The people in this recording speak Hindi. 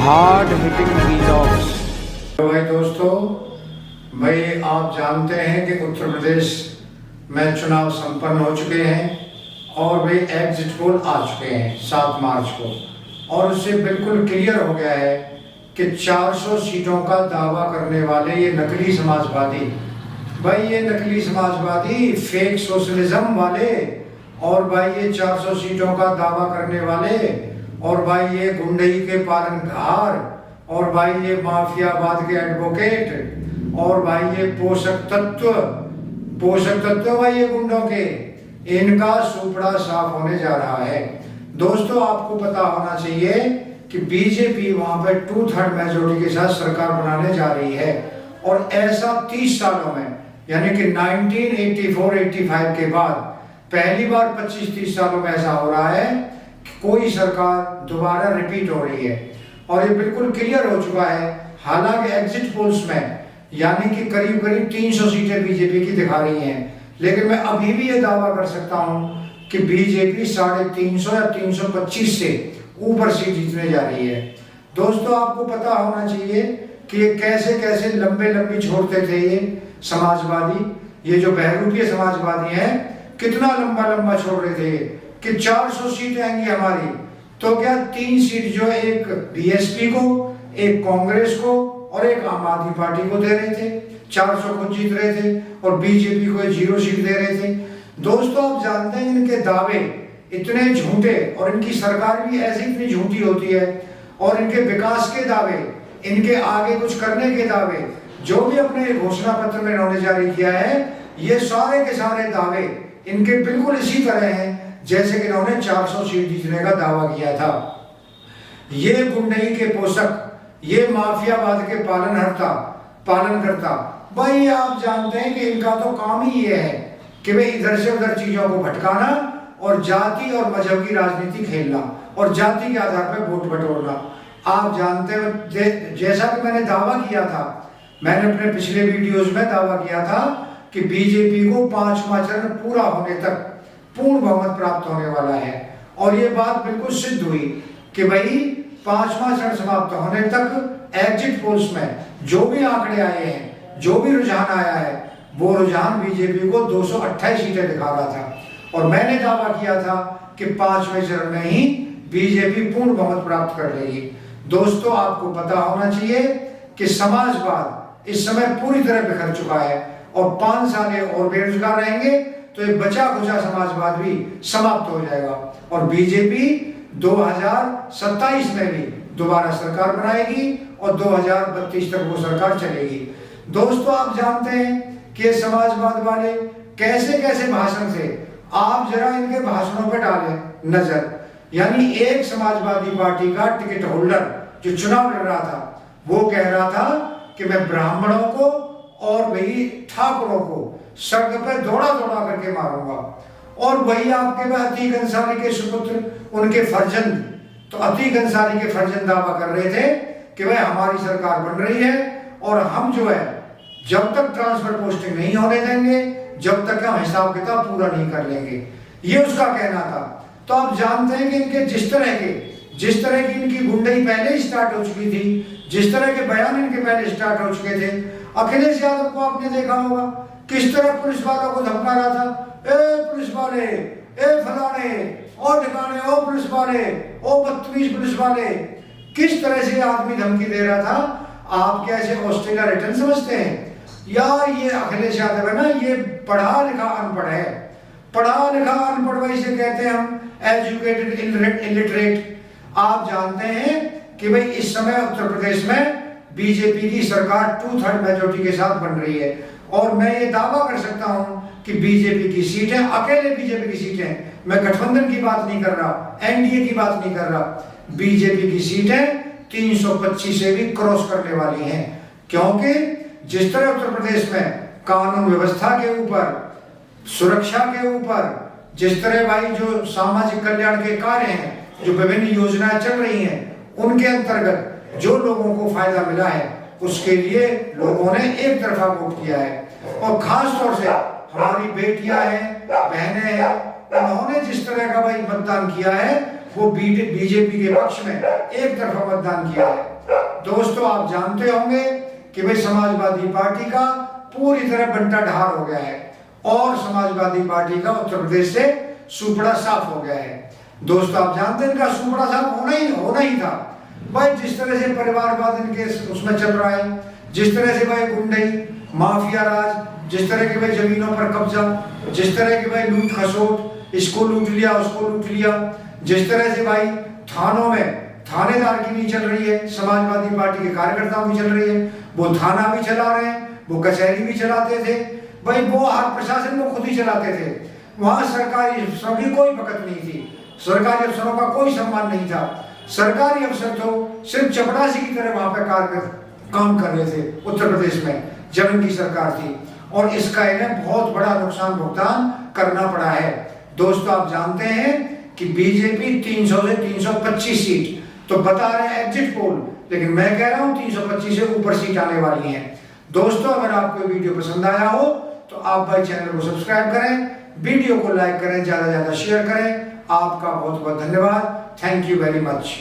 Hard hitting vlogs. तो भाई दोस्तों, भाई आप जानते हैं कि उत्तर प्रदेश में चुनाव संपन्न हो चुके हैं और वे एग्जिट पोल आ चुके हैं 7 मार्च को, और उससे बिल्कुल क्लियर हो गया है कि 400 सीटों का दावा करने वाले ये नकली समाजवादी, भाई ये नकली समाजवादी फेक सोशलिज्म वाले, और भाई ये 400 सीटों का दावा करने वाले, और भाई ये गुंडई के पालनहार, और भाई ये माफियावाद के एडवोकेट, और भाई ये पोषक तत्व भाई ये गुंडों के, इनका सुपड़ा साफ होने जा रहा है। दोस्तों आपको पता होना चाहिए कि बीजेपी वहां पर 2/3 मेजोरिटी के साथ सरकार बनाने जा रही है, और ऐसा 30 सालों में, यानी कि 1984-85 के बाद पहली बार 25-30 सालों में ऐसा हो रहा है कि कोई सरकार दोबारा रिपीट हो रही है, और ये बिल्कुल क्लियर हो चुका है। हालांकि एग्जिट पोल्स में यानी कि करीब करीब 300 सीटें बीजेपी की दिखा रही हैं, लेकिन मैं अभी भी ये दावा कर सकता हूं कि बीजेपी 350 या 325 से ऊपर सीट जीतने जा रही है। दोस्तों आपको पता होना चाहिए कि ये कैसे कैसे लंबी छोड़ते थे ये समाजवादी, ये जो बहरूपीय समाजवादी हैं, कितना लंबा छोड़ रहे थे कि 400 सीटें आएंगी हमारी, तो क्या 3 सीट जो एक बीएसपी को, एक कांग्रेस को और एक आम आदमी पार्टी को दे रहे थे, 400 खुद जीत रहे थे, और बीजेपी को 0 सीट दे रहे थे। दोस्तों आप जानते हैं इनके दावे इतने झूठे, और इनकी सरकार भी ऐसी इतनी झूठी होती है, और इनके विकास के दावे, इनके आगे कुछ करने के दावे, जो भी अपने घोषणा पत्र में इन्होंने जारी किया है, ये सारे के सारे दावे इनके बिल्कुल इसी तरह हैं जैसे कि इन्होंने 400 सीट जीतने का दावा किया था। ये गुंडई के पोषक, ये माफियावाद के पालनकर्ता, भाई आप जानते हैं कि इनका तो काम ही ये है कि वे इधर से उधर चीजों को भटकाना और जाति और मजहब की राजनीति खेलना और जाति के आधार पर वोट बटोरना। आप जानते हो, जैसा कि मैंने दावा किया था, मैंने अपने पिछले वीडियोस में दावा किया था कि बीजेपी को 5वां चरण पूरा होने तक पूर्ण बहुमत प्राप्त होने वाला है, और ये बात बिल्कुल सिद्ध हुई कि भाई 5वां चरण समाप्त होने तक एग्जिट पोल्स में जो भी आंकड़े आए हैं, जो भी रुझान आया है, वो रुझान बीजेपी को 228 सीटें दिखा रहा था, और मैंने दावा किया था कि 5वें चरण में ही बीजेपी पूर्ण बहुमत प्राप्त कर लेगी। दोस्तों आपको पता होना चाहिए कि समाजवाद इस समय पूरी तरह बिखर चुका है, और 5 साल और बेरोजगार रहेंगे तो एक बचा खुचा समाजवाद भी समाप्त हो जाएगा, और बीजेपी 2027 में भी दोबारा सरकार बनाएगी, और 2032 तक वो सरकार चलेगी। दोस्तों आप जानते हैं कि समाजवाद वाले कैसे कैसे भाषण थे, आप जरा इनके भाषणों पर डालें नजर। यानी एक समाजवादी पार्टी का टिकट होल्डर जो चुनाव लड़ रहा था, वो कह रहा था कि मैं ब्राह्मणों को और वही ठाकुरों को सड़क पर दौड़ा करके मारूंगा, और वही आपके अतीक अंसारी के सुपुत्र, उनके फर्जंद, तो अतीक अंसारी के फर्जंद दावा कर रहे थे कि भाई हमारी सरकार बन रही है, और हम जो है जब तक ट्रांसफर पोस्टिंग नहीं होने देंगे, जब तक हम हिसाब किताब पूरा नहीं कर लेंगे, ये उसका कहना था। तो आप जानते हैं कि इनके जिस तरह की इनकी गुंडई पहले ही स्टार्ट हो चुकी थी, जिस तरह के बयान इनके पहले स्टार्ट हो चुके थे। अखिलेश यादव को आपने देखा होगा किस तरह पुलिस वालों को धमका रहा था, ए पुलिस वाले, ए फलाने, ओ ठिकाने, ओ पुलिस वाले, ओ बदतमीज पुलिस वाले, किस तरह से आदमी धमकी दे रहा था। आप क्या इसे ऑस्ट्रेलिया रिटर्न समझते हैं? यार ये अखिलेश यादव है ना, ये पढ़ा लिखा अनपढ़ है, पढ़ा लिखा अनपढ़, वही से कहते हैं हम एजुकेटेड इलिटरेट। आप जानते हैं कि भाई इस समय उत्तर प्रदेश में बीजेपी की सरकार 2/3 मेजोरिटी के साथ बन रही है, और मैं ये दावा कर सकता हूं कि बीजेपी की सीटें, अकेले बीजेपी की सीटें, मैं गठबंधन की बात नहीं कर रहा, एनडीए की बात नहीं कर रहा, बीजेपी की सीटें 325 से भी क्रॉस करने वाली हैं, क्योंकि जिस तरह उत्तर प्रदेश में कानून व्यवस्था के ऊपर, सुरक्षा के ऊपर, जिस तरह भाई जो सामाजिक कल्याण के कार्य हैं, जो विभिन्न योजनाएं चल रही हैं, उनके अंतर्गत जो लोगों को फायदा मिला है, उसके लिए लोगों ने एक तरफा वोट किया है, और खास तौर से हमारी बेटियां हैं, बहनें हैं, उन्होंने जिस तरह का भाई मतदान किया है, वो बीजेपी के पक्ष में एक तरफा मतदान किया है। दोस्तों आप जानते होंगे कि भाई समाजवादी पार्टी का पूरी तरह बंटा ढार हो गया है और समाजवादी पार्टी का उत्तर प्रदेश से सुपड़ा साफ हो गया है। दोस्तों आप जानते हैं इनका सुपड़ा साफ होना ही था भाई। जिस तरह से परिवारवाद इनके उसमें चल रहा है, जिस तरह से भाई गुंडई माफिया राज, जिस तरह के भाई जमीनों पर कब्जा, जिस तरह के भाई लूट खसोट, इसको लूट लिया उसको लूट लिया, जिस तरह से भाई थानों में थानेदार की नहीं चल रही है, समाजवादी पार्टी के कार्यकर्ताओं की चल रही है। वो थाना भी चला रहे हैं, वो कचहरी भी चलाते थे भाई, वो हर प्रशासन को खुद ही चलाते थे। वहां सरकारी अफसरों की कोई पकड़ नहीं थी, सरकारी अफसरों का कोई सम्मान नहीं था। सरकारी अफसर तो सिर्फ चपरासी की तरह वहां पे काम कर रहे थे उत्तर प्रदेश में जब इनकी सरकार थी, और इसका इन्हें बहुत बड़ा नुकसान भुगतान करना पड़ा है। दोस्तों आप जानते हैं कि बीजेपी 300 से 325 सीट तो बता रहे हैं एग्जिट पोल, लेकिन मैं कह रहा हूं 325 से ऊपर सीट आने वाली हैं। दोस्तों अगर आपको वीडियो पसंद आया हो तो आप भाई चैनल को सब्सक्राइब करें, वीडियो को लाइक करें, ज्यादा से ज्यादा शेयर करें। आपका बहुत बहुत धन्यवाद। Thank you very much.